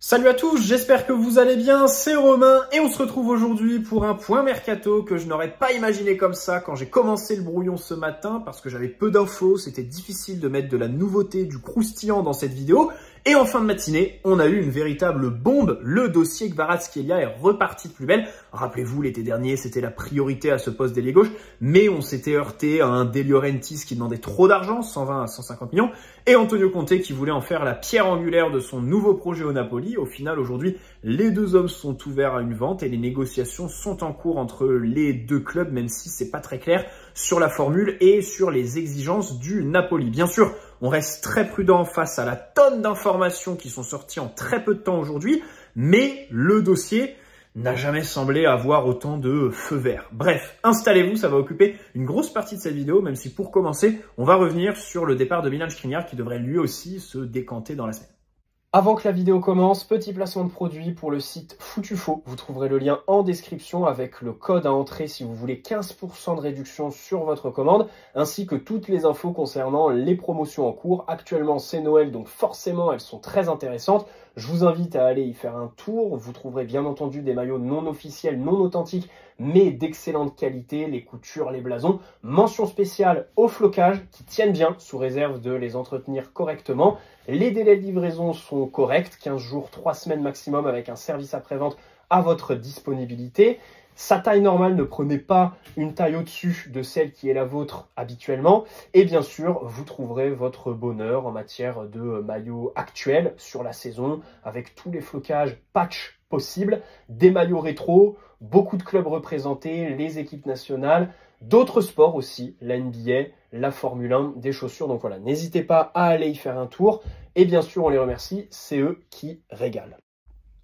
Salut à tous, j'espère que vous allez bien, c'est Romain et on se retrouve aujourd'hui pour un point mercato que je n'aurais pas imaginé comme ça quand j'ai commencé le brouillon ce matin parce que j'avais peu d'infos, c'était difficile de mettre de la nouveauté, du croustillant dans cette vidéo. Et en fin de matinée, on a eu une véritable bombe, le dossier Kvaratskhelia est reparti de plus belle. Rappelez-vous, l'été dernier, c'était la priorité à ce poste d'ailier gauche, mais on s'était heurté à un De Laurentiis qui demandait trop d'argent, 120 à 150 millions, et Antonio Conte qui voulait en faire la pierre angulaire de son nouveau projet au Napoli. Au final, aujourd'hui, les deux hommes sont ouverts à une vente et les négociations sont en cours entre les deux clubs, même si c'est pas très clair sur la formule et sur les exigences du Napoli. Bien sûr, on reste très prudent face à la tonne d'informations qui sont sorties en très peu de temps aujourd'hui, mais le dossier n'a jamais semblé avoir autant de feu vert. Bref, installez-vous, ça va occuper une grosse partie de cette vidéo, même si pour commencer, on va revenir sur le départ de Milan Skriniar qui devrait lui aussi se décanter dans la semaine. Avant que la vidéo commence, petit placement de produit pour le site Foutufo. Vous trouverez le lien en description avec le code à entrer si vous voulez 15% de réduction sur votre commande, ainsi que toutes les infos concernant les promotions en cours. Actuellement, c'est Noël, donc forcément, elles sont très intéressantes. Je vous invite à aller y faire un tour. Vous trouverez bien entendu des maillots non officiels, non authentiques, mais d'excellente qualité, les coutures, les blasons. Mention spéciale au flocage qui tiennent bien sous réserve de les entretenir correctement. Les délais de livraison sont corrects, 15 jours, 3 semaines maximum avec un service après-vente à votre disponibilité. Sa taille normale, ne prenez pas une taille au-dessus de celle qui est la vôtre habituellement. Et bien sûr, vous trouverez votre bonheur en matière de maillots actuels sur la saison avec tous les flocages patch possibles, des maillots rétro, beaucoup de clubs représentés, les équipes nationales, d'autres sports aussi, la NBA, la Formule 1, des chaussures. Donc voilà, n'hésitez pas à aller y faire un tour. Et bien sûr, on les remercie, c'est eux qui régalent.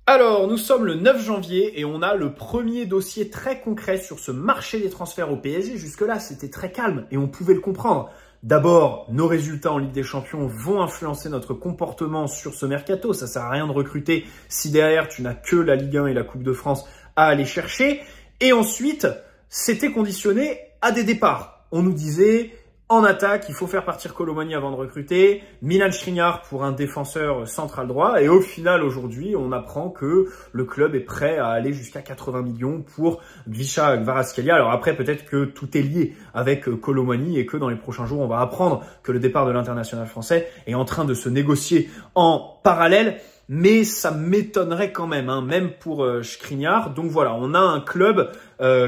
Alors, nous sommes le 9 janvier et on a le premier dossier très concret sur ce marché des transferts au PSG. Jusque-là, c'était très calme et on pouvait le comprendre. D'abord, nos résultats en Ligue des Champions vont influencer notre comportement sur ce mercato. Ça sert à rien de recruter si derrière tu n'as que la Ligue 1 et la Coupe de France à aller chercher. Et ensuite, c'était conditionné à des départs. On nous disait, en attaque, il faut faire partir Kolo Muani avant de recruter, Milan Skriniar pour un défenseur central droit. Et au final, aujourd'hui, on apprend que le club est prêt à aller jusqu'à 80 millions pour Grisha Kvaratskhelia. Alors après, peut-être que tout est lié avec Kolo Muani et que dans les prochains jours, on va apprendre que le départ de l'international français est en train de se négocier en parallèle. Mais ça m'étonnerait quand même, hein, même pour Skriniar. Donc voilà, on a un club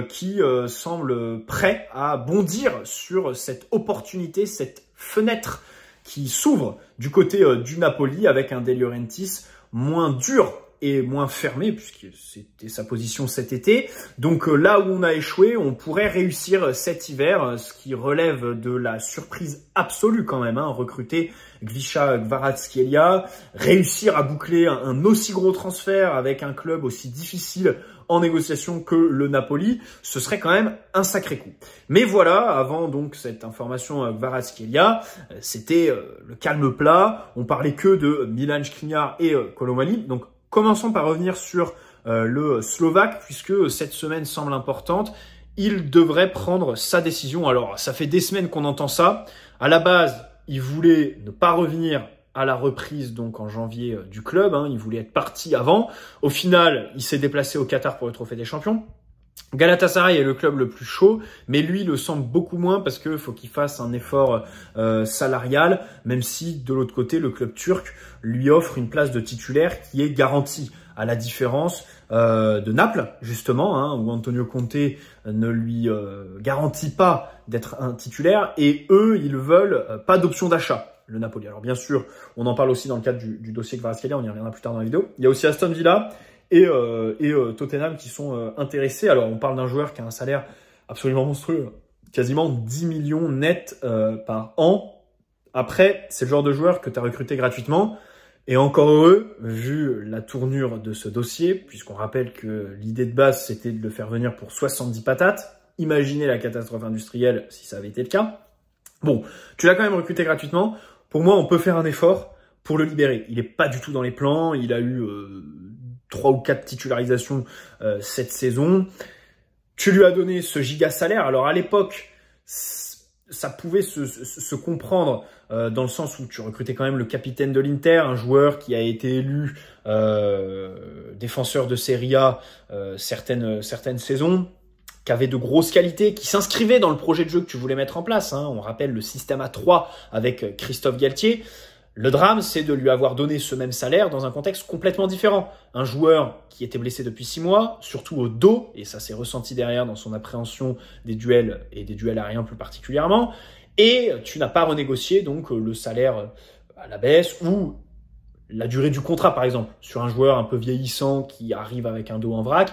qui semble prêt à bondir sur cette opportunité, cette fenêtre qui s'ouvre du côté du Napoli avec un De Laurentiis moins dur et moins fermé puisque c'était sa position cet été. Donc là où on a échoué, on pourrait réussir cet hiver, ce qui relève de la surprise absolue quand même, hein, recruter Grisha Kvaratskhelia, réussir à boucler un aussi gros transfert avec un club aussi difficile en négociation que le Napoli, ce serait quand même un sacré coup. Mais voilà, avant donc cette information Kvaratskhelia, c'était le calme plat, on parlait que de Milan Skriniar et Kolo Muani. Donc commençons par revenir sur le Slovaque, puisque cette semaine semble importante. Il devrait prendre sa décision. Alors, ça fait des semaines qu'on entend ça. À la base, il voulait ne pas revenir à la reprise donc en janvier du club. Hein. Il voulait être parti avant. Au final, il s'est déplacé au Qatar pour le Trophée des Champions. Galatasaray est le club le plus chaud, mais lui le semble beaucoup moins parce qu'il faut qu'il fasse un effort salarial, même si de l'autre côté, le club turc lui offre une place de titulaire qui est garantie, à la différence de Naples, justement, hein, où Antonio Conte ne lui garantit pas d'être un titulaire, et eux, ils veulent pas d'option d'achat, le Napoli. Alors bien sûr, on en parle aussi dans le cadre du dossier Kvaratskhelia, on y reviendra plus tard dans la vidéo. Il y a aussi Aston Villa et Tottenham qui sont intéressés. Alors, on parle d'un joueur qui a un salaire absolument monstrueux, quasiment 10 millions net par an. Après, c'est le genre de joueur que tu as recruté gratuitement. Et encore heureux, vu la tournure de ce dossier, puisqu'on rappelle que l'idée de base, c'était de le faire venir pour 70 patates. Imaginez la catastrophe industrielle si ça avait été le cas. Bon, tu l'as quand même recruté gratuitement. Pour moi, on peut faire un effort pour le libérer. Il n'est pas du tout dans les plans. Il a eu 3 ou 4 titularisations cette saison. Tu lui as donné ce giga salaire. Alors à l'époque, ça pouvait se comprendre dans le sens où tu recrutais quand même le capitaine de l'Inter, un joueur qui a été élu défenseur de Serie A certaines saisons, qui avait de grosses qualités, qui s'inscrivait dans le projet de jeu que tu voulais mettre en place. Hein. On rappelle le système à 3 avec Christophe Galtier. Le drame, c'est de lui avoir donné ce même salaire dans un contexte complètement différent. Un joueur qui était blessé depuis 6 mois, surtout au dos, et ça s'est ressenti derrière dans son appréhension des duels et des duels aériens plus particulièrement, et tu n'as pas renégocié donc le salaire à la baisse ou la durée du contrat par exemple. Sur un joueur un peu vieillissant qui arrive avec un dos en vrac,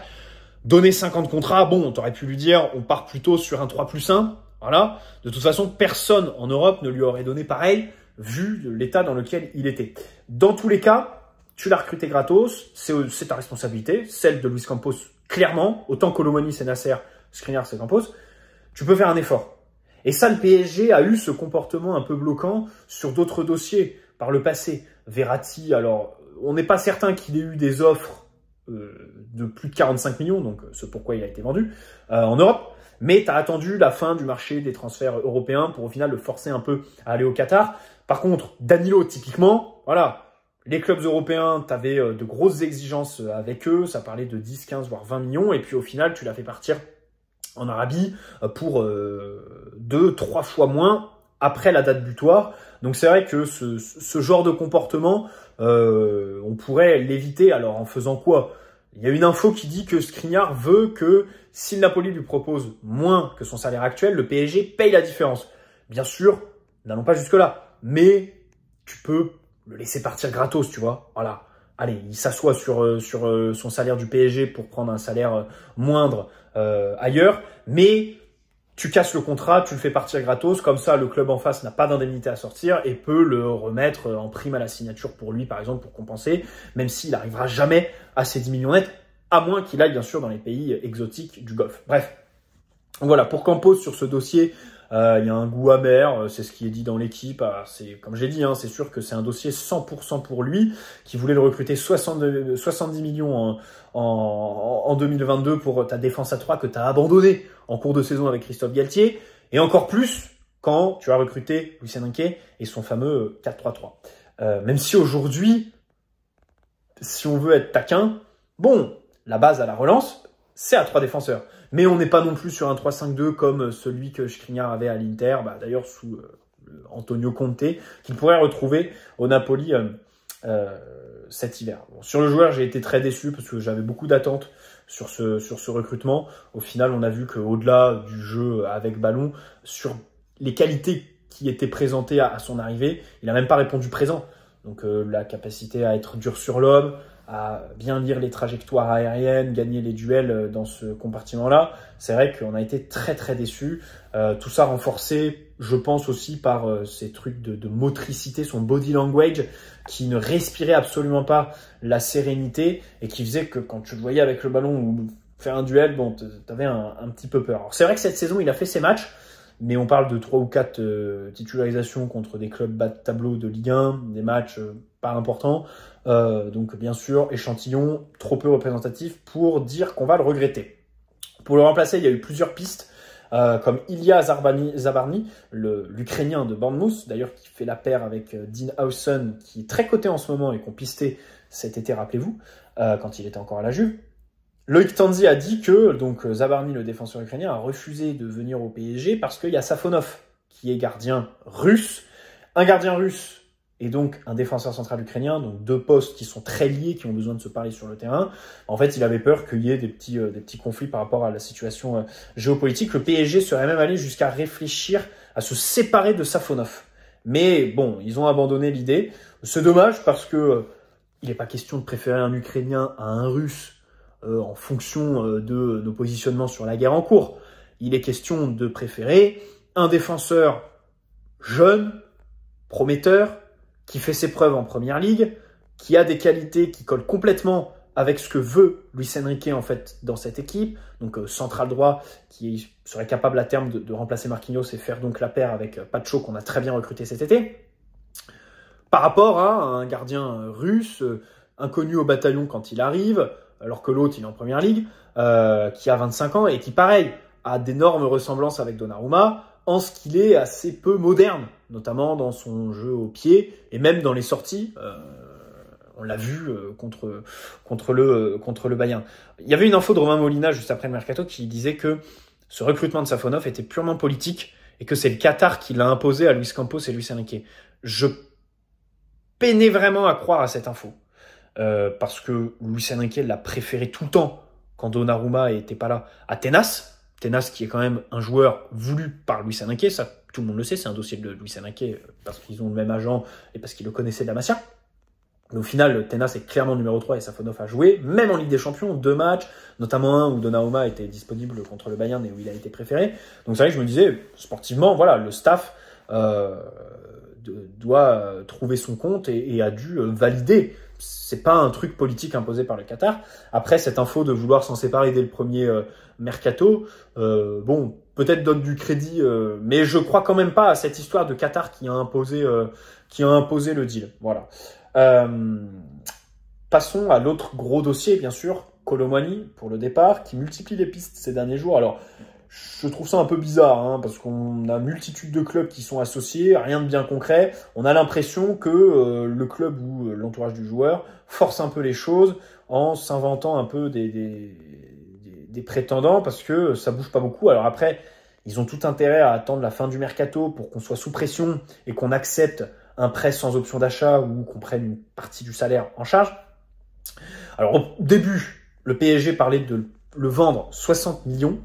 donner 50 contrats, bon, t'aurais pu lui dire on part plutôt sur un 3+1, voilà. De toute façon, personne en Europe ne lui aurait donné pareil, vu l'état dans lequel il était. Dans tous les cas, tu l'as recruté gratos, c'est ta responsabilité, celle de Luis Campos, clairement, autant Colomoni, c'est Nasser, Skriniar, c'est Campos, tu peux faire un effort. Et ça, le PSG a eu ce comportement un peu bloquant sur d'autres dossiers par le passé. Verratti, alors, on n'est pas certain qu'il ait eu des offres de plus de 45 millions, donc c'est pourquoi il a été vendu en Europe. Mais tu as attendu la fin du marché des transferts européens pour au final le forcer un peu à aller au Qatar. Par contre, Danilo, typiquement, voilà, les clubs européens, tu avais de grosses exigences avec eux, ça parlait de 10, 15, voire 20 millions, et puis au final, tu l'as fait partir en Arabie pour 2, 3 fois moins après la date butoir. Donc c'est vrai que ce genre de comportement, on pourrait l'éviter. Alors en faisant quoi? Il y a une info qui dit que Skriniar veut que si le Napoli lui propose moins que son salaire actuel, le PSG paye la différence. Bien sûr, n'allons pas jusque-là. Mais tu peux le laisser partir gratos, tu vois. Voilà. Allez, il s'assoit sur son salaire du PSG pour prendre un salaire moindre ailleurs. Mais tu casses le contrat, tu le fais partir gratos. Comme ça, le club en face n'a pas d'indemnité à sortir et peut le remettre en prime à la signature pour lui, par exemple, pour compenser. Même s'il n'arrivera jamais à ses 10 millions nets, à moins qu'il aille, bien sûr, dans les pays exotiques du Golfe. Bref. Voilà, pour Campos, sur ce dossier, il y a un goût amer, c'est ce qui est dit dans l'équipe. C'est comme j'ai dit, hein, c'est sûr que c'est un dossier 100% pour lui, qui voulait le recruter 70 millions en 2022 pour ta défense à 3 que tu as abandonné en cours de saison avec Christophe Galtier, et encore plus quand tu as recruté Luis Enrique et son fameux 4-3-3. Même si aujourd'hui, si on veut être taquin, bon, la base à la relance, c'est à 3 défenseurs. Mais on n'est pas non plus sur un 3-5-2 comme celui que Skriniar avait à l'Inter, d'ailleurs sous Antonio Conte, qu'il pourrait retrouver au Napoli cet hiver. Bon, sur le joueur, j'ai été très déçu parce que j'avais beaucoup d'attentes sur ce recrutement. Au final, on a vu qu'au-delà du jeu avec ballon, sur les qualités qui étaient présentées à son arrivée, il n'a même pas répondu présent. Donc la capacité à être dur sur l'homme, à bien lire les trajectoires aériennes, gagner les duels dans ce compartiment-là. C'est vrai qu'on a été très très déçus. Tout ça renforcé, je pense aussi par ces trucs de motricité, son body language qui ne respirait absolument pas la sérénité et qui faisait que quand tu le voyais avec le ballon ou faire un duel, bon, t'avais un petit peu peur. Alors c'est vrai que cette saison, il a fait ses matchs, mais on parle de 3 ou 4 titularisations contre des clubs bas de tableau de Ligue 1, des matchs pas importants. Donc bien sûr, échantillon trop peu représentatif pour dire qu'on va le regretter. Pour le remplacer, il y a eu plusieurs pistes, comme Ilya Zabarny, l'Ukrainien de Bournemouth, d'ailleurs qui fait la paire avec Dean Howson, qui est très coté en ce moment et qu'on pisté cet été, rappelez-vous, quand il était encore à la Juve. Loïc Tanzi a dit que donc Zabarny, le défenseur ukrainien, a refusé de venir au PSG parce qu'il y a Safonov, qui est gardien russe. Un gardien russe et donc un défenseur central ukrainien, donc 2 postes qui sont très liés, qui ont besoin de se parler sur le terrain. En fait, il avait peur qu'il y ait des petits conflits par rapport à la situation géopolitique. Le PSG serait même allé jusqu'à réfléchir à se séparer de Safonov. Mais bon, ils ont abandonné l'idée. C'est dommage parce que il n'est pas question de préférer un Ukrainien à un Russe en fonction de nos positionnements sur la guerre en cours. Il est question de préférer un défenseur jeune, prometteur, qui fait ses preuves en première ligue, qui a des qualités qui collent complètement avec ce que veut Luis Enrique en fait dans cette équipe, donc central droit qui serait capable à terme de remplacer Marquinhos et faire donc la paire avec Pacho qu'on a très bien recruté cet été, par rapport à un gardien russe inconnu au bataillon quand il arrive, alors que l'autre il est en première ligue, qui a 25 ans et qui pareil a d'énormes ressemblances avec Donnarumma, en ce qu'il est assez peu moderne, notamment dans son jeu au pied et même dans les sorties. On l'a vu contre le Bayern. Il y avait une info de Romain Molina juste après le mercato qui disait que ce recrutement de Safonov était purement politique et que c'est le Qatar qui l'a imposé à Luis Campos et Luis Enrique. Je peinais vraiment à croire à cette info parce que Luis Enrique l'a préféré tout le temps quand Donnarumma était pas là à Tenas qui est quand même un joueur voulu par Luis Enrique, ça tout le monde le sait, c'est un dossier de Luis Enrique parce qu'ils ont le même agent et parce qu'il le connaissait de la Masia. Mais au final, Tenas est clairement numéro 3 et Safonov a joué, même en Ligue des Champions, 2 matchs, notamment un où Donnarumma était disponible contre le Bayern et où il a été préféré. Donc c'est vrai que je me disais, sportivement, voilà, le staff doit trouver son compte et a dû valider. C'est pas un truc politique imposé par le Qatar. Après, cette info de vouloir s'en séparer dès le premier mercato, bon, peut-être donne du crédit, mais je crois quand même pas à cette histoire de Qatar qui a imposé le deal. Voilà. Passons à l'autre gros dossier, bien sûr, Kolo Muani pour le départ, qui multiplie les pistes ces derniers jours. Alors, je trouve ça un peu bizarre, hein, parce qu'on a multitude de clubs qui sont associés, rien de bien concret. On a l'impression que le club ou l'entourage du joueur force un peu les choses en s'inventant un peu des prétendants, parce que ça bouge pas beaucoup. Alors après, ils ont tout intérêt à attendre la fin du mercato pour qu'on soit sous pression et qu'on accepte un prêt sans option d'achat ou qu'on prenne une partie du salaire en charge. Alors au début, le PSG parlait de le vendre 60 millions.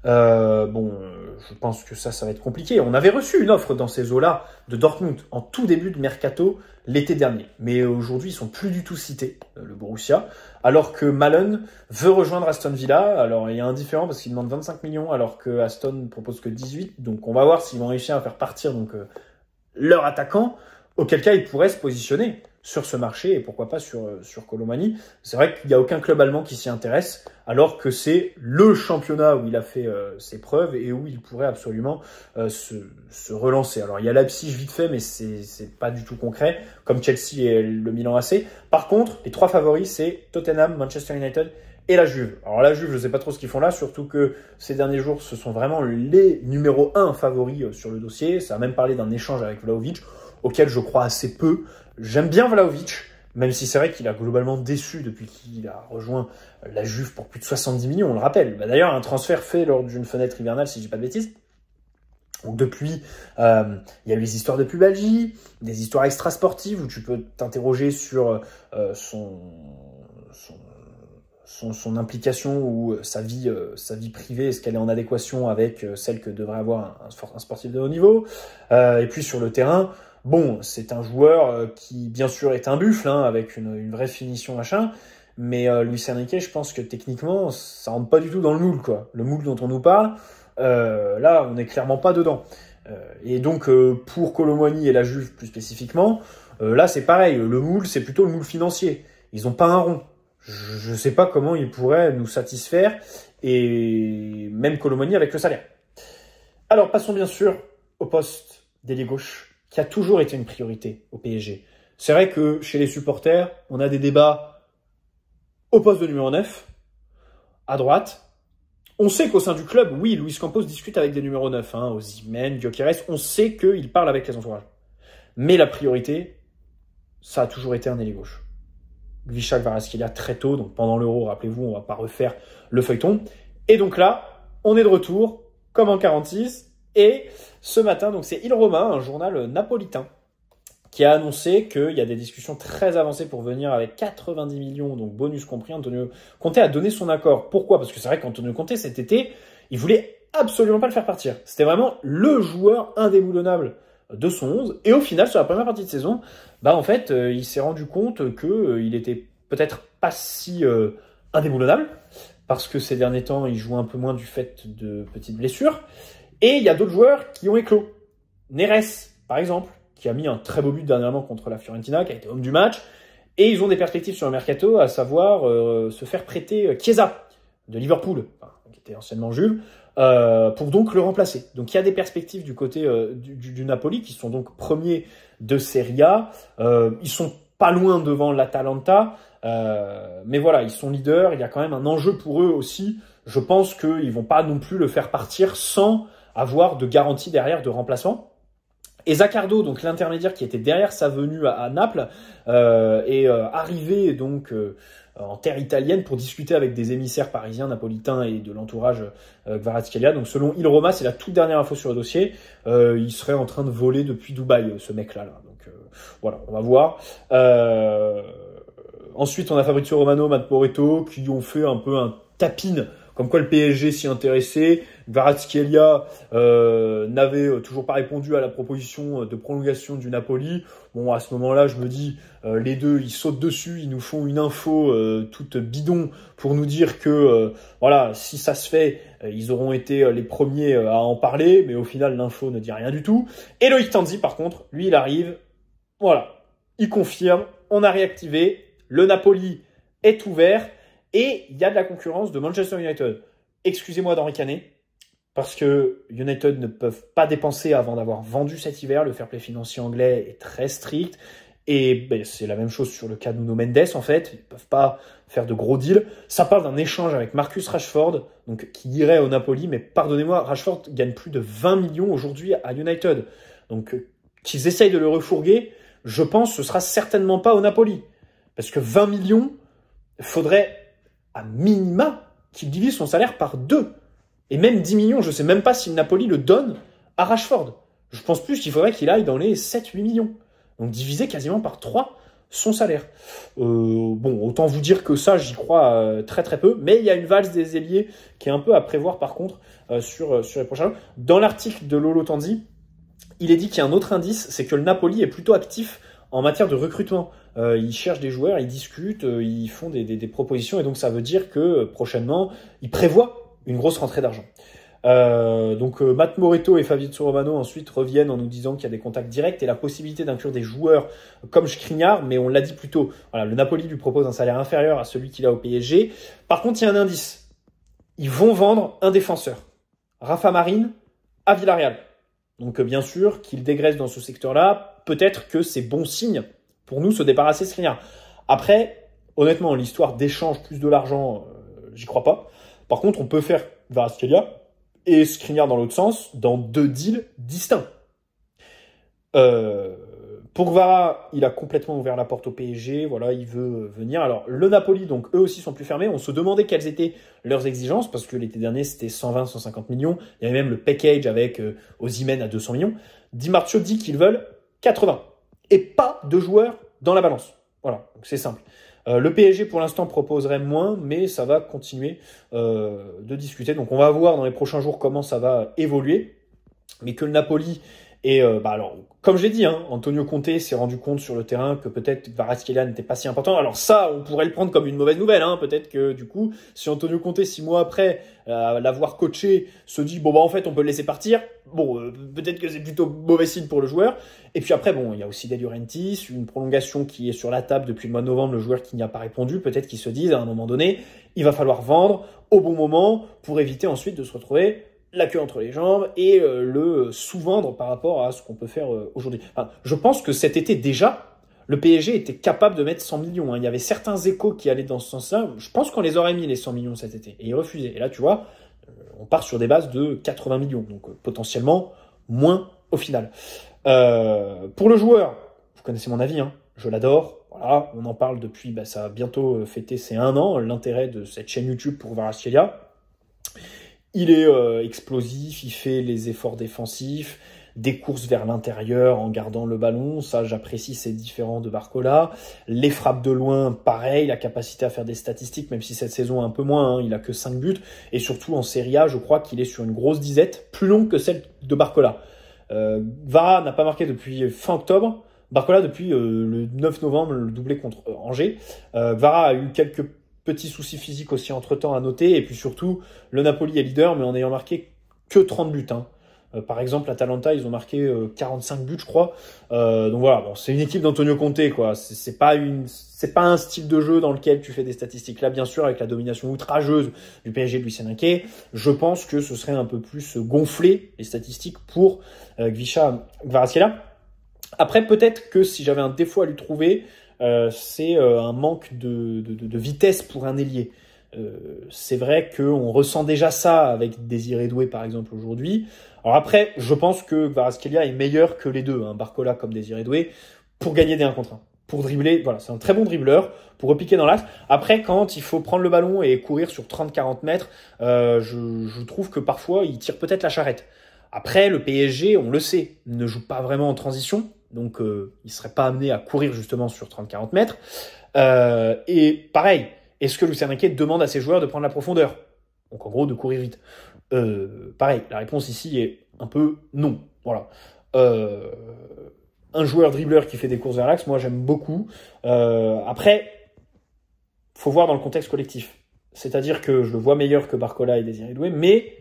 Je pense que ça va être compliqué. On avait reçu une offre dans ces eaux-là de Dortmund en tout début de mercato l'été dernier. Mais aujourd'hui, ils sont plus du tout cités, le Borussia. Alors que Malen veut rejoindre Aston Villa. Alors il y a un différent parce qu'il demande 25 millions alors que Aston propose que 18. Donc on va voir s'ils vont réussir à faire partir leur attaquant, auquel cas il pourrait se positionner sur ce marché et pourquoi pas sur Kolo Muani. C'est vrai qu'il n'y a aucun club allemand qui s'y intéresse, alors que c'est le championnat où il a fait ses preuves et où il pourrait absolument se relancer. Alors il y a Leipzig vite fait, mais c'est pas du tout concret, comme Chelsea et le Milan AC. Par contre, les 3 favoris, c'est Tottenham, Manchester United et la Juve. Alors la Juve, je ne sais pas trop ce qu'ils font là, surtout que ces derniers jours, ce sont vraiment les numéro 1 favoris sur le dossier. Ça a même parlé d'un échange avec Vlahovic, auquel je crois assez peu. J'aime bien Vlahovic, même si c'est vrai qu'il a globalement déçu depuis qu'il a rejoint la Juve pour plus de 70 millions, on le rappelle. D'ailleurs, un transfert fait lors d'une fenêtre hivernale, si je dis pas de bêtises. Donc depuis, il y a eu les histoires de pubalgie, des histoires extrasportives où tu peux t'interroger sur son implication ou sa vie privée, est-ce qu'elle est en adéquation avec celle que devrait avoir un sportif de haut niveau. Et puis sur le terrain, bon, c'est un joueur qui bien sûr est un buffle, hein, avec une vraie finition machin, mais Luis Enrique, je pense que techniquement, ça rentre pas du tout dans le moule, quoi. Le moule dont on nous parle, là, on n'est clairement pas dedans. Et donc, pour Kolo Muani et la Juve plus spécifiquement, là c'est pareil, le moule, c'est plutôt le moule financier. Ils ont pas un rond. Je sais pas comment ils pourraient nous satisfaire, et même Kolo Muani avec le salaire. Alors, passons bien sûr au poste d'ailier gauche, qui a toujours été une priorité au PSG. C'est vrai que chez les supporters, on a des débats au poste de numéro 9, à droite. On sait qu'au sein du club, oui, Luis Campos discute avec des numéros 9, hein, Osimhen, Gyökeres, on sait qu'il parle avec les entourages. Mais la priorité, ça a toujours été un ailier gauche. Gvicha Kvaratskhelia très tôt, donc pendant l'Euro, rappelez-vous, on va pas refaire le feuilleton. Et donc là, on est de retour, comme en 46, et ce matin, donc c'est Il Romain, un journal napolitain, qui a annoncé qu'il y a des discussions très avancées pour venir avec 90 millions, donc bonus compris. Antonio Conte a donné son accord. Pourquoi? Parce que c'est vrai qu'Antonio Conte, cet été, il voulait absolument pas le faire partir. C'était vraiment le joueur indéboulonnable de son 11. Et au final, sur la première partie de saison, en fait, il s'est rendu compte qu'il était peut-être pas si indéboulonnable, parce que ces derniers temps, il joue un peu moins du fait de petites blessures. Et il y a d'autres joueurs qui ont éclos. Neres, par exemple, qui a mis un très beau but dernièrement contre la Fiorentina, qui a été homme du match. Et ils ont des perspectives sur le mercato, à savoir se faire prêter Chiesa de Liverpool, qui était anciennement Juve, pour donc le remplacer. Donc il y a des perspectives du côté du Napoli, qui sont donc premiers de Serie A. Ils sont pas loin devant l'Atalanta, mais voilà, ils sont leaders. Il y a quand même un enjeu pour eux aussi. Je pense qu'ils vont pas non plus le faire partir sans avoir de garantie derrière de remplacement. Et Zaccardo, donc l'intermédiaire qui était derrière sa venue à Naples, est arrivé donc en terre italienne pour discuter avec des émissaires parisiens, napolitains et de l'entourage Kvaratskhelia. Donc selon Il Roma, c'est la toute dernière info sur le dossier, il serait en train de voler depuis Dubaï, ce mec-là. Donc voilà, on va voir. Ensuite, on a Fabrizio Romano, Matt Moretto, qui ont fait un peu un tapine, comme quoi le PSG s'y intéressait. Kvaratskhelia n'avait toujours pas répondu à la proposition de prolongation du Napoli. Bon, à ce moment-là, je me dis, les deux, ils sautent dessus, ils nous font une info toute bidon pour nous dire que, voilà, si ça se fait, ils auront été les premiers à en parler, mais au final, l'info ne dit rien du tout. Et Loïc Tanzi, par contre, lui, il arrive, voilà, il confirme, on a réactivé, le Napoli est ouvert, et il y a de la concurrence de Manchester United. Excusez-moi d'en ricaner, parce que United ne peuvent pas dépenser avant d'avoir vendu cet hiver. Le fair play financier anglais est très strict. Et ben, c'est la même chose sur le cas de Nuno Mendes, en fait. Ils ne peuvent pas faire de gros deals. Ça parle d'un échange avec Marcus Rashford, donc, qui irait au Napoli. Mais pardonnez-moi, Rashford gagne plus de 20 millions aujourd'hui à United. Donc, qu'ils essayent de le refourguer, je pense que ce sera certainement pas au Napoli. Parce que 20 millions, il faudrait à minima qu'il divise son salaire par 2. Et même 10 millions, je ne sais même pas si le Napoli le donne à Rashford. Je pense plus qu'il faudrait qu'il aille dans les 7-8 millions. Donc diviser quasiment par 3 son salaire. Bon, autant vous dire que ça, j'y crois très très peu. Mais il y a une valse des ailiers qui est un peu à prévoir par contre sur les prochains jours. Dans l'article de Lolo Tanzi, il est dit qu'il y a un autre indice, c'est que le Napoli est plutôt actif en matière de recrutement. Ils cherchent des joueurs, ils discutent, ils font des propositions. Et donc ça veut dire que prochainement, ils prévoient une grosse rentrée d'argent. Donc Matt Moretto et Fabrizio Romano ensuite reviennent en nous disant qu'il y a des contacts directs et la possibilité d'inclure des joueurs comme Skriniar, mais on l'a dit plus tôt, voilà, le Napoli lui propose un salaire inférieur à celui qu'il a au PSG. Par contre, il y a un indice. Ils vont vendre un défenseur, Rafa Marin, à Villarreal. Donc bien sûr qu'il dégraisse dans ce secteur-là, peut-être que c'est bon signe pour nous se débarrasser de Skriniar. Après, honnêtement, l'histoire d'échange plus de l'argent, j'y crois pas. Par contre, on peut faire Kvaratskhelia et Skriniar dans l'autre sens, dans 2 deals distincts. Pour Kvara, il a complètement ouvert la porte au PSG, voilà, il veut venir. Alors, le Napoli, donc eux aussi sont plus fermés. On se demandait quelles étaient leurs exigences, parce que l'été dernier, c'était 120-150 millions. Il y avait même le package avec Osimhen à 200 millions. Di Marzio dit qu'ils veulent 80. Et pas de joueurs dans la balance. Voilà, donc c'est simple. Le PSG, pour l'instant, proposerait moins, mais ça va continuer de discuter. Donc, on va voir dans les prochains jours comment ça va évoluer. Mais que le Napoli est... alors, comme je l'ai dit, hein, Antonio Conte s'est rendu compte sur le terrain que peut-être Kvaratskhelia n'était pas si important. Alors ça, on pourrait le prendre comme une mauvaise nouvelle. Hein. Peut-être que, du coup, si Antonio Conte, 6 mois après l'avoir coaché, se dit, bon, bah en fait, on peut le laisser partir. Bon, peut-être que c'est plutôt mauvais signe pour le joueur. Et puis après, bon, il y a aussi De Laurentiis, une prolongation qui est sur la table depuis le mois de novembre, le joueur qui n'y a pas répondu. Peut-être qu'ils se disent, à un moment donné, il va falloir vendre au bon moment pour éviter ensuite de se retrouver la queue entre les jambes et le sous-vendre par rapport à ce qu'on peut faire aujourd'hui. Enfin, je pense que cet été déjà, le PSG était capable de mettre 100 millions. Hein. Il y avait certains échos qui allaient dans ce sens-là. Je pense qu'on les aurait mis les 100 millions cet été. Et ils refusaient. Et là, tu vois, on part sur des bases de 80 millions. Donc potentiellement moins au final. Pour le joueur, vous connaissez mon avis, hein, je l'adore. Voilà, on en parle depuis, ça va bientôt fêter ses 1 an, l'intérêt de cette chaîne YouTube pour Kvaratskhelia. Il est explosif, il fait les efforts défensifs, des courses vers l'intérieur en gardant le ballon, ça j'apprécie, c'est différent de Barcola. Les frappes de loin, pareil, la capacité à faire des statistiques, même si cette saison un peu moins, hein, il a que 5 buts. Et surtout en Serie A, je crois qu'il est sur une grosse disette, plus longue que celle de Barcola. Kvara n'a pas marqué depuis fin octobre, Barcola depuis le 9 novembre, le doublé contre Angers. Kvara a eu quelques petits soucis physiques aussi entre-temps à noter, et puis surtout, le Napoli est leader, mais en ayant marqué que 30 buts. Hein. Par exemple, l'Atalanta, ils ont marqué 45 buts, je crois. Donc voilà, bon, c'est une équipe d'Antonio Conte, quoi. C'est pas un style de jeu dans lequel tu fais des statistiques. Là, bien sûr, avec la domination outrageuse du PSG de Luis Enrique, je pense que ce serait un peu plus gonflé, les statistiques, pour Kvaratskhelia. Après, peut-être que si j'avais un défaut à lui trouver, c'est un manque de vitesse pour un ailier. C'est vrai qu'on ressent déjà ça avec Désiré Doué, par exemple, aujourd'hui. Alors après, je pense que Kvaratskhelia est meilleur que les deux, hein, Barcola comme Désiré Doué, pour gagner des 1 contre 1. Pour dribbler, voilà, c'est un très bon dribbleur, pour repiquer dans l'axe. Après, quand il faut prendre le ballon et courir sur 30-40 mètres, je trouve que parfois, il tire peut-être la charrette. Après, le PSG, on le sait, ne joue pas vraiment en transition, donc il ne serait pas amené à courir justement sur 30-40 mètres. Et pareil, est-ce que Luis Enrique demande à ses joueurs de prendre la profondeur? Donc en gros, de courir vite. Pareil, la réponse ici est un peu non. Voilà. Un joueur dribbleur qui fait des courses vers l'axe, moi j'aime beaucoup. Après, faut voir dans le contexte collectif. C'est-à-dire que je le vois meilleur que Barcola et Désiré Doué, mais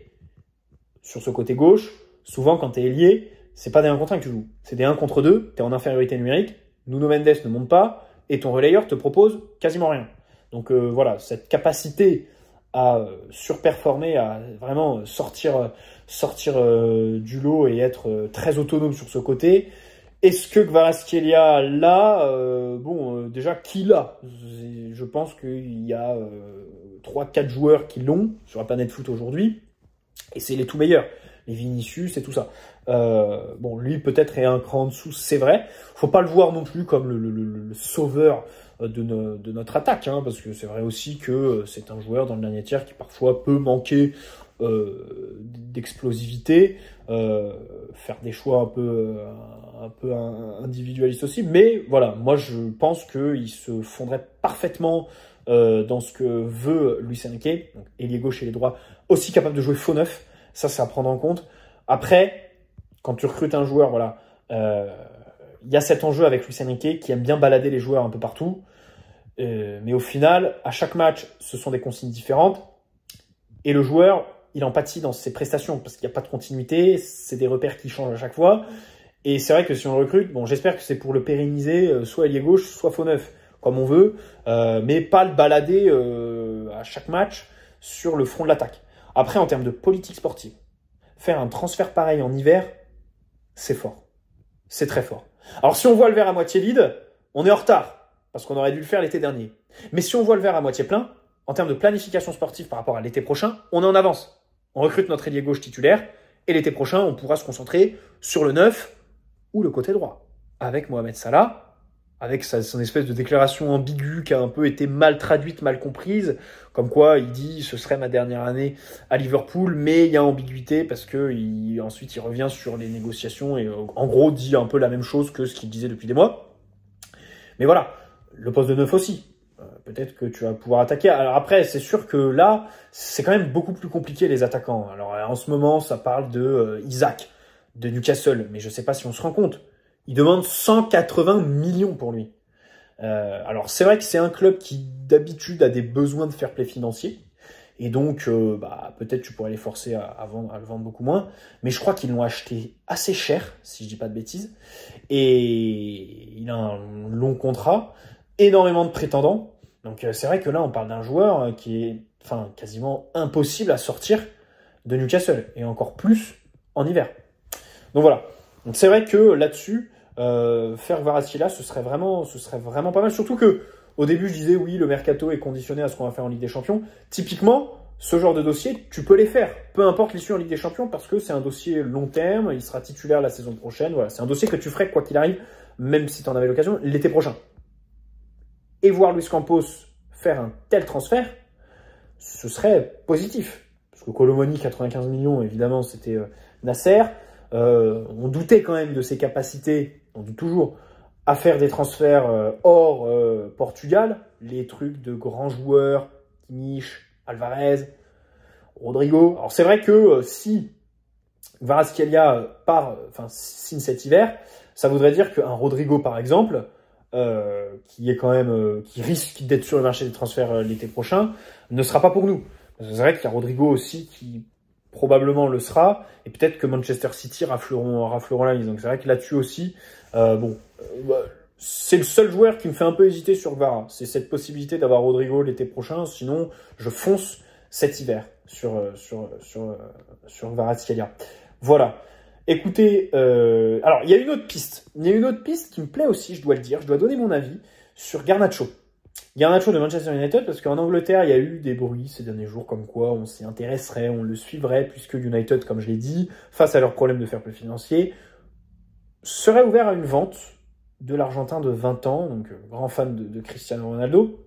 sur ce côté gauche, souvent quand tu es ailier, c'est pas des 1 contre 1 que tu joues. C'est des 1 contre 2, tu es en infériorité numérique, Nuno Mendes ne monte pas, et ton relayeur te propose quasiment rien. Donc voilà, cette capacité à surperformer, à vraiment sortir du lot et être très autonome sur ce côté. Est-ce que Kvaratskhelia l'a déjà, qui l'a? Je pense qu'il y a 3-4 joueurs qui l'ont sur la planète foot aujourd'hui. Et c'est les tout meilleurs, les Vinicius et tout ça. Lui peut-être est un cran en dessous, c'est vrai. Faut pas le voir non plus comme le sauveur de notre attaque, hein, parce que c'est vrai aussi que c'est un joueur dans le dernier tiers qui parfois peut manquer d'explosivité, faire des choix un peu individualistes aussi. Mais voilà, moi je pense qu'il se fondrait parfaitement dans ce que veut Luis Enrique, donc ailier gauche et ailier droit, aussi capable de jouer faux neuf. Ça, c'est à prendre en compte. Après, quand tu recrutes un joueur, voilà, y a cet enjeu avec Luis Enrique qui aime bien balader les joueurs un peu partout. Mais au final, à chaque match, ce sont des consignes différentes. Et le joueur, il en pâtit dans ses prestations parce qu'il n'y a pas de continuité. C'est des repères qui changent à chaque fois. Et c'est vrai que si on le recrute, bon, j'espère que c'est pour le pérenniser, soit ailier gauche, soit faux neuf, comme on veut, mais pas le balader à chaque match sur le front de l'attaque. Après, en termes de politique sportive, faire un transfert pareil en hiver, c'est fort. C'est très fort. Alors, si on voit le verre à moitié vide, on est en retard, parce qu'on aurait dû le faire l'été dernier. Mais si on voit le verre à moitié plein, en termes de planification sportive par rapport à l'été prochain, on est en avance. On recrute notre ailier gauche titulaire, et l'été prochain, on pourra se concentrer sur le 9 ou le côté droit, avec Mohamed Salah, avec son espèce de déclaration ambiguë qui a un peu été mal traduite, mal comprise, comme quoi il dit ce serait ma dernière année à Liverpool, mais il y a ambiguïté parce que ensuite il revient sur les négociations et en gros dit un peu la même chose que ce qu'il disait depuis des mois. Mais voilà, le poste de 9 aussi. Peut-être que tu vas pouvoir attaquer. Alors après, c'est sûr que là, c'est quand même beaucoup plus compliqué les attaquants. Alors en ce moment, ça parle de Isaac, de Newcastle, mais je ne sais pas si on se rend compte. Il demande 180 millions pour lui. Alors c'est vrai que c'est un club qui d'habitude a des besoins de fair play financier. Et donc peut-être tu pourrais les forcer à le vendre beaucoup moins. Mais je crois qu'ils l'ont acheté assez cher, si je dis pas de bêtises. Et il a un long contrat, énormément de prétendants. Donc c'est vrai que là on parle d'un joueur qui est quasiment impossible à sortir de Newcastle. Et encore plus en hiver. Donc voilà. Donc c'est vrai que là-dessus, faire Kvaratskhelia, ce serait vraiment pas mal. Surtout que au début, je disais oui, le mercato est conditionné à ce qu'on va faire en Ligue des Champions. Typiquement, ce genre de dossier, tu peux les faire, peu importe l'issue en Ligue des Champions, parce que c'est un dossier long terme. Il sera titulaire la saison prochaine. Voilà, c'est un dossier que tu ferais quoi qu'il arrive, même si tu en avais l'occasion, l'été prochain. Et voir Luis Campos faire un tel transfert, ce serait positif. Parce que Colomoni, 95 millions, évidemment, c'était Nasser. On doutait quand même de ses capacités, on doute toujours, à faire des transferts hors Portugal, les trucs de grands joueurs, Kimmich, Alvarez, Rodrigo. Alors c'est vrai que si Kvaratskhelia signe cet hiver, ça voudrait dire qu'un Rodrigo par exemple, qui est quand même qui risque d'être sur le marché des transferts l'été prochain, ne sera pas pour nous. C'est vrai qu'il y a Rodrigo aussi qui probablement le sera, et peut-être que Manchester City rafleront la mise. Donc c'est vrai que là-dessus aussi, c'est le seul joueur qui me fait un peu hésiter sur Kvara. C'est cette possibilité d'avoir Rodrigo l'été prochain, sinon je fonce cet hiver sur Kvaratskhelia. Voilà. Écoutez, alors il y a une autre piste. Il y a une autre piste qui me plaît aussi, je dois le dire. Je dois donner mon avis sur Garnacho. Garnacho de Manchester United, parce qu'en Angleterre, il y a eu des bruits ces derniers jours comme quoi on s'y intéresserait, on le suivrait, puisque United, comme je l'ai dit, face à leurs problèmes de fair play financier, serait ouvert à une vente de l'Argentin de 20 ans, donc grand fan de Cristiano Ronaldo.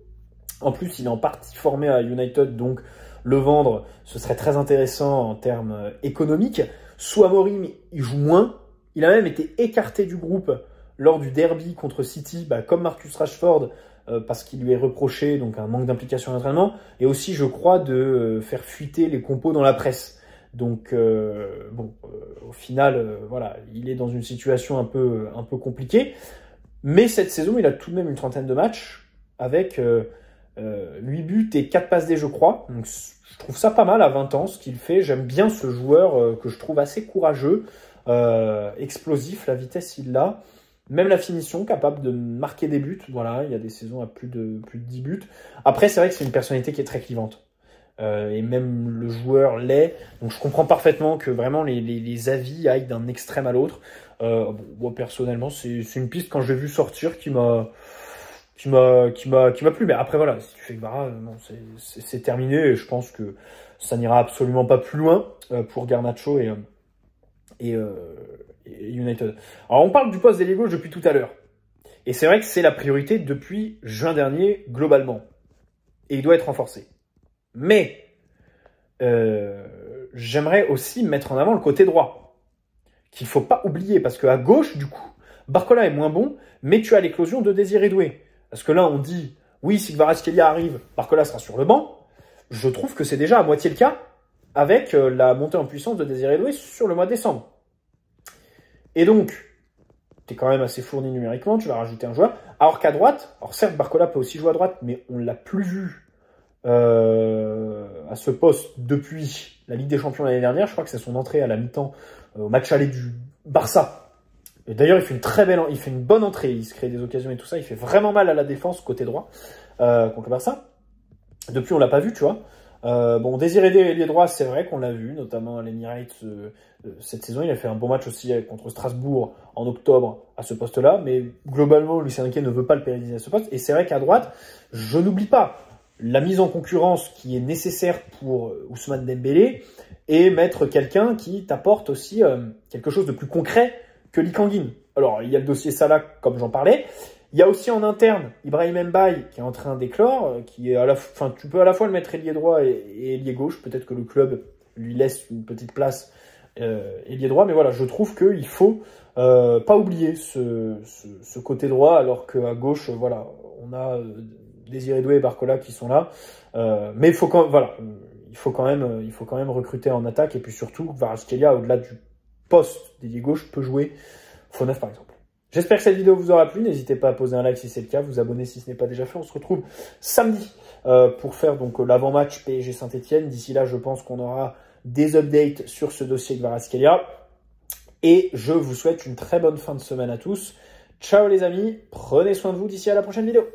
En plus, il est en partie formé à United, donc le vendre, ce serait très intéressant en termes économiques. Sous Amorim, il joue moins. Il a même été écarté du groupe lors du derby contre City, comme Marcus Rashford, parce qu'il lui est reproché donc un manque d'implication à l'entraînement, et aussi, je crois, de faire fuiter les compos dans la presse. Donc, au final, voilà, il est dans une situation un peu compliquée. Mais cette saison, il a tout de même une trentaine de matchs, avec 8 buts et 4 passes D, je crois. Donc, je trouve ça pas mal à 20 ans, ce qu'il fait. J'aime bien ce joueur que je trouve assez courageux, explosif, la vitesse, il l'a. Même la finition, capable de marquer des buts. Voilà, il y a des saisons à plus de 10 buts. Après, c'est vrai que c'est une personnalité qui est très clivante. Et même le joueur l'est. Donc je comprends parfaitement que vraiment les avis aillent d'un extrême à l'autre. Moi, personnellement, c'est une piste quand j'ai vu sortir qui m'a plu. Mais après, voilà, si tu fais Kvara, non, c'est terminé. Et je pense que ça n'ira absolument pas plus loin pour Garnacho et United. Alors, on parle du poste d'ailier gauche depuis tout à l'heure. Et c'est vrai que c'est la priorité depuis juin dernier, globalement. Et il doit être renforcé. Mais j'aimerais aussi mettre en avant le côté droit, qu'il ne faut pas oublier, parce qu'à gauche, du coup, Barcola est moins bon, mais tu as l'éclosion de Désiré Doué. Parce que là, on dit, oui, si Kvaratskhelia arrive, Barcola sera sur le banc. Je trouve que c'est déjà à moitié le cas, avec la montée en puissance de Désiré Doué sur le mois de décembre. Et donc, tu es quand même assez fourni numériquement, tu vas rajouter un joueur. Alors qu'à droite, alors certes, Barcola peut aussi jouer à droite, mais on ne l'a plus vu à ce poste depuis la Ligue des Champions l'année dernière. Je crois que c'est son entrée à la mi-temps au match aller du Barça. Et d'ailleurs, il fait une bonne entrée. Il se crée des occasions et tout ça. Il fait vraiment mal à la défense côté droit contre le Barça. Depuis, on l'a pas vu, tu vois. Désiré ailier droit, c'est vrai qu'on l'a vu, notamment à l'Emirates cette saison. Il a fait un bon match aussi contre Strasbourg en octobre à ce poste-là. Mais globalement, Lucien Riquet ne veut pas le pérenniser à ce poste. Et c'est vrai qu'à droite, je n'oublie pas la mise en concurrence qui est nécessaire pour Ousmane Dembélé et mettre quelqu'un qui t'apporte aussi quelque chose de plus concret que Lee Kang-in. Alors, il y a le dossier Salah, comme j'en parlais. Il y a aussi en interne Ibrahim Mbaye qui est en train d'éclore, qui est tu peux à la fois le mettre ailier droit et ailier gauche. Peut-être que le club lui laisse une petite place ailier droit, mais voilà, je trouve qu'il faut pas oublier ce côté droit, alors qu'à gauche, voilà, on a Désiré Doué et Barcola qui sont là, mais il faut quand même recruter en attaque, et puis surtout Kvaratskhelia, au-delà du poste d'ailier gauche, peut jouer faux neuf par exemple. J'espère que cette vidéo vous aura plu. N'hésitez pas à poser un like si c'est le cas, vous abonner si ce n'est pas déjà fait. On se retrouve samedi pour faire donc l'avant-match PSG Saint-Etienne. D'ici là, je pense qu'on aura des updates sur ce dossier Kvaratskhelia. Et je vous souhaite une très bonne fin de semaine à tous. Ciao les amis, prenez soin de vous d'ici à la prochaine vidéo.